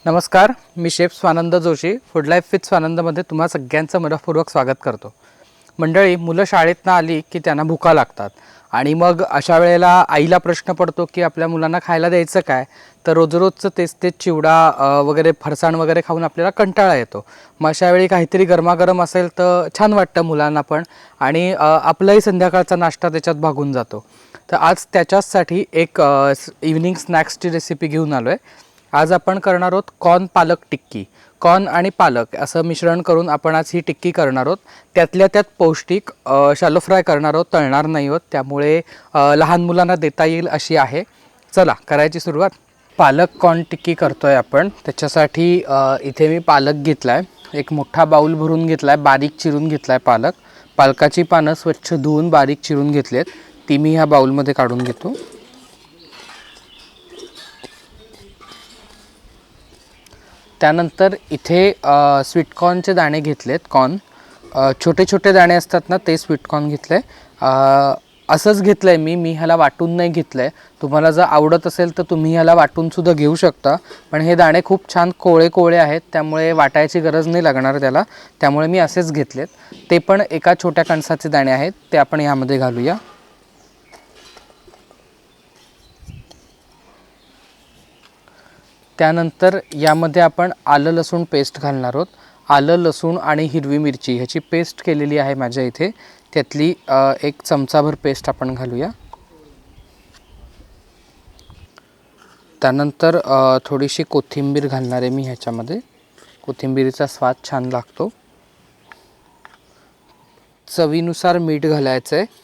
नमस्कार, मी chef Swanand Joshi food life with स्वानंदमध्ये तुम्हा सगळ्यांचं मनःपूर्वक स्वागत करतो. मंडळी, मुलं शाळेतनं आली की त्यांना भुका लागतात आणि मग अशा वेळेला आईला प्रश्न पडतो की आपल्या मुलांना खायला द्यायचं काय. तर रोजरोजचं तेच चिवडा वगैरे फरसाण वगैरे खाऊन आपल्याला कंटाळा येतो. मग अशा वेळी काहीतरी गरमागरम असेल तर छान वाटतं मुलांना पण, आणि आपलाही संध्याकाळचा नाश्ता त्याच्यात भागून जातो. तर आज त्याच्याचसाठी एक इव्हनिंग स्नॅक्सची रेसिपी घेऊन आलो आहे. आज आपण करणार आहोत कॉर्न पालक टिक्की. कॉर्न आणि पालक असं मिश्रण करून आपण आज ही टिक्की करणार आहोत. त्यातल्या त्यात पौष्टिक, शॅलो फ्राय करणार आहोत, तळणार नाही आहोत, त्यामुळे लहान मुलांना देता येईल अशी आहे. चला करायची सुरुवात. पालक कॉर्न टिक्की करतोय आपण. त्याच्यासाठी इथे मी पालक घेतला आहे, एक मोठा बाऊल भरून घेतला आहे, बारीक चिरून घेतला आहे पालक. पालकाची पानं स्वच्छ धुवून बारीक चिरून घेतलेत, ती मी ह्या बाऊलमध्ये काढून घेतो. त्यानंतर इथे स्वीटकॉर्नचे दाणे घेतलेत. कॉर्न छोटे छोटे दाणे असतात ना, ते स्वीटकॉर्न घेतले. असंच घेतलं आहे मी ह्याला वाटून नाही घेतलं आहे. तुम्हाला जर आवडत असेल तर तुम्ही ह्याला वाटूनसुद्धा घेऊ शकता, पण हे दाणे खूप छान कोवळे कोवळे आहेत, त्यामुळे वाटायची गरज नाही लागणार त्याला, त्यामुळे मी असेच घेतलेत. ते पण एका छोट्या कणसाचे दाणे आहेत, ते आपण ह्यामध्ये घालूया. त्यानंतर यामध्ये आपण आलं लसूण पेस्ट घालणार आहोत. आलं लसूण आणि हिरवी मिरची ह्याची पेस्ट केलेली आहे माझ्या इथे, त्यातली एक चमचाभर पेस्ट आपण घालूया. त्यानंतर थोडीशी कोथिंबीर घालणार आहे मी ह्याच्यामध्ये. कोथिंबीरीचा स्वाद छान लागतो. चवीनुसार मीठ घालायचं आहे.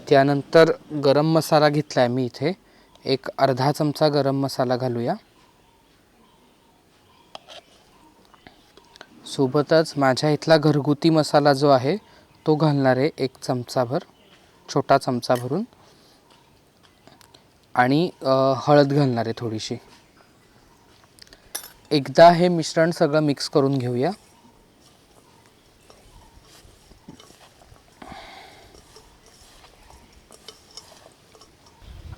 त्यानंतर गरम मसाला घेतला आहे मी इथे, एक अर्धा चमचा गरम मसाला घालूया. सोबतच माझ्या इथला घरगुती मसाला जो आहे तो घालणार आहे, एक चमचाभर, छोटा चमचा भरून. आणि हळद घालणार आहे थोडीशी. एकदा हे मिश्रण सगळं मिक्स करून घेऊया.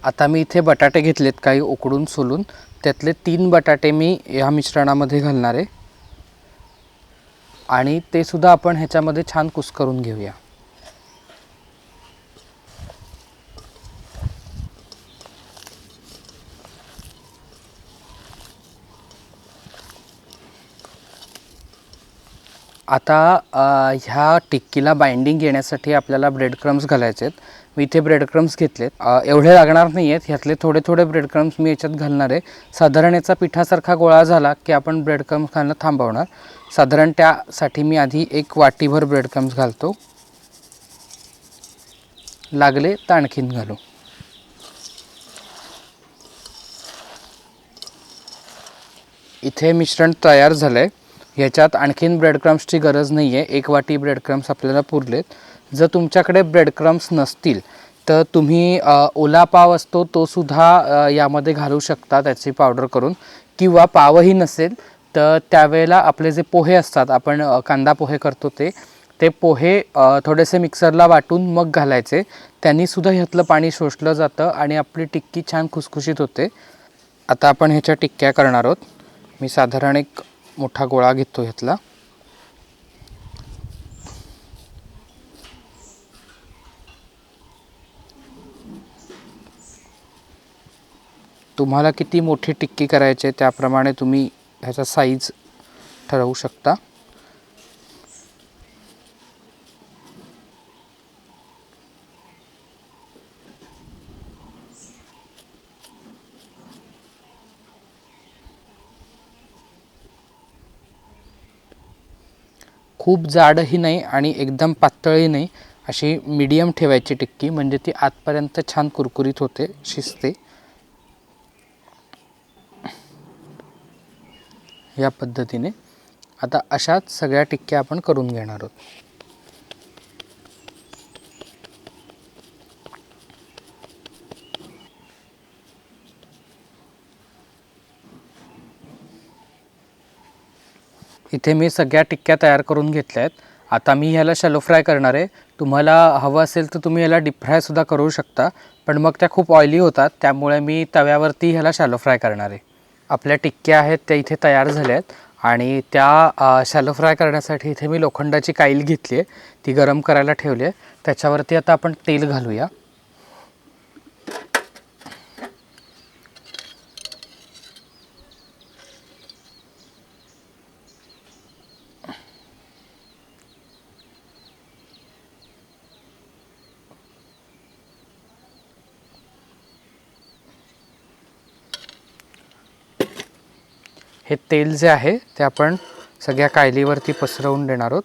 आता मी इथे बटाटे घेतलेत काही उकडून सोलून, त्यातले 3 बटाटे मी ह्या मिश्रणामध्ये घालणार आहे आणि ते सुद्धा आपण ह्याच्यामध्ये छान कुस्करून घेऊया. आता ह्या टिक्कीला बाइंडिंग येण्यासाठी आपल्याला ब्रेड क्रम्स घालायचे आहेत. मी इथे ब्रेड क्रम्स घेतलेत, एवढे लागणार नाही आहेत, ह्यातले थोडे थोडे ब्रेड क्रम्स मी याच्यात घालणार आहे. साधारण याचा पिठासारखा गोळा झाला की आपण ब्रेड क्रम्स घालणं थांबवणार. साधारण त्यासाठी मी आधी एक वाटीभर ब्रेड क्रम्स घालतो. लागले तर आणखीन घालू. इथे मिश्रण तयार झालं आहे. ह्याच्यात आणखीन ब्रेड क्रम्सची गरज नाही आहे, एक वाटी ब्रेड क्रम्स आपल्याला पुरलेत. जर तुमच्याकडे ब्रेड क्रम्स नसतील तर तुम्ही ओला पाव असतो तो सुद्धा यामध्ये घालू शकता, त्याची पावडर करून. किंवा पावही नसेल तर त्यावेळेला आपले जे पोहे असतात, आपण कांदा पोहे करतो ते पोहे थोडेसे मिक्सरला वाटून मग घालायचे. त्यांनीसुद्धा ह्यातलं पाणी शोषलं जातं आणि आपली टिक्की छान खुसखुशीत होते. आता आपण ह्याच्या टिक्क्या करणार आहोत. मी साधारण एक मोठा गोळा घेतो ह्यातला. तुम्हाला किती मोठी टिक्की करायची आहे त्याप्रमाणे तुम्ही ह्याचा साईज ठरवू शकता. खूप जाडही नाही आणि एकदम पातळही नाही, अशी मीडियम ठेवायची टिक्की, म्हणजे ती आतपर्यंत छान कुरकुरीत होते, शिजते. या पद्धतीने आता अशाच सगळ्या टिक्क्या आपण करून घेणार आहोत. इथे मी सगळ्या टिक्क्या तयार करून घेतल्या आहेत. आता मी ह्याला शॅलो फ्राय करणार आहे. तुम्हाला हवं असेल तर तुम्ही याला डीप फ्रायसुद्धा करू शकता, पण मग त्या खूप ऑइली होतात, त्यामुळे मी तव्यावरती ह्याला शॅलो फ्राय करणार आहे. आपल्या टिक्क्या आहेत त्या इथे तयार झाल्या आहेत आणि त्या शॅलो फ्राय करण्यासाठी इथे मी लोखंडाची काईल घेतली आहे, ती गरम करायला ठेवली आहे. त्याच्यावरती आता आपण तेल घालूया. हे तेल जे आहे ते आपण सगळ्या कायलीवरती पसरवून देणार आहोत.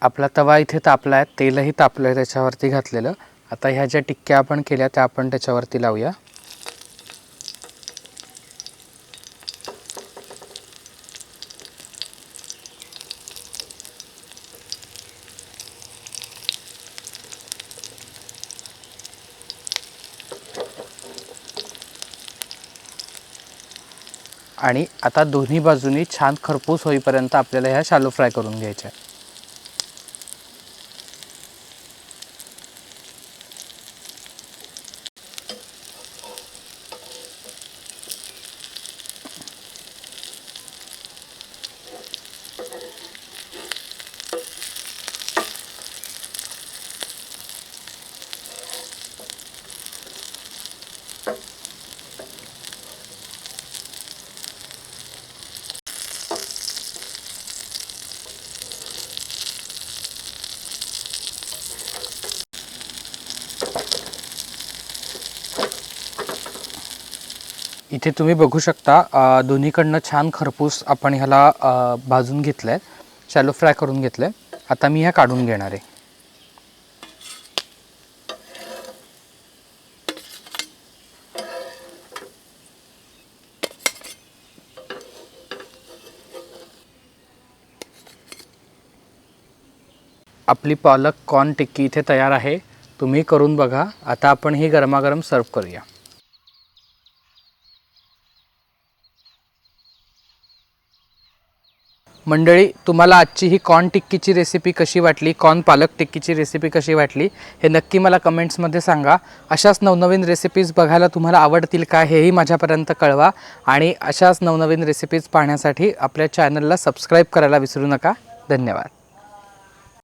आपला तवा इथे तापला आहे, तेलही तापलं आहे त्याच्यावरती घातलेलं. आता ह्या ज्या टिक्क्या आपण केल्या त्या आपण त्याच्यावरती लावूया. आणि आता दोन्ही बाजूनी छान खरपूस होईपर्यंत आपल्याला ह्या शॅलो फ्राय करून घ्यायच्या आहे. इथे तुम्ही बघू शकता दोन्हीकडनं छान खरपूस आपण ह्याला भाजून घेतलं आहे, शॅलो फ्राय करून घेतलं आहे. आता मी ह्या काढून घेणार आहे. आपली पालक कॉर्न टिक्की इथे तयार आहे. तुम्ही करून बघा. आता आपण ही गरमागरम सर्व करूया. मंडळी, तुम्हाला आजची ही कॉर्न टिक्कीची रेसिपी कशी वाटली, कॉर्न पालक टिक्कीची रेसिपी कशी वाटली हे नक्की मला कमेंट्समध्ये सांगा. अशाच नवनवीन रेसिपीज बघायला तुम्हाला आवडतील का हेही माझ्यापर्यंत कळवा. आणि अशाच नवनवीन रेसिपीज पाहण्यासाठी आपल्या चॅनलला सबस्क्राईब करायला विसरू नका. धन्यवाद.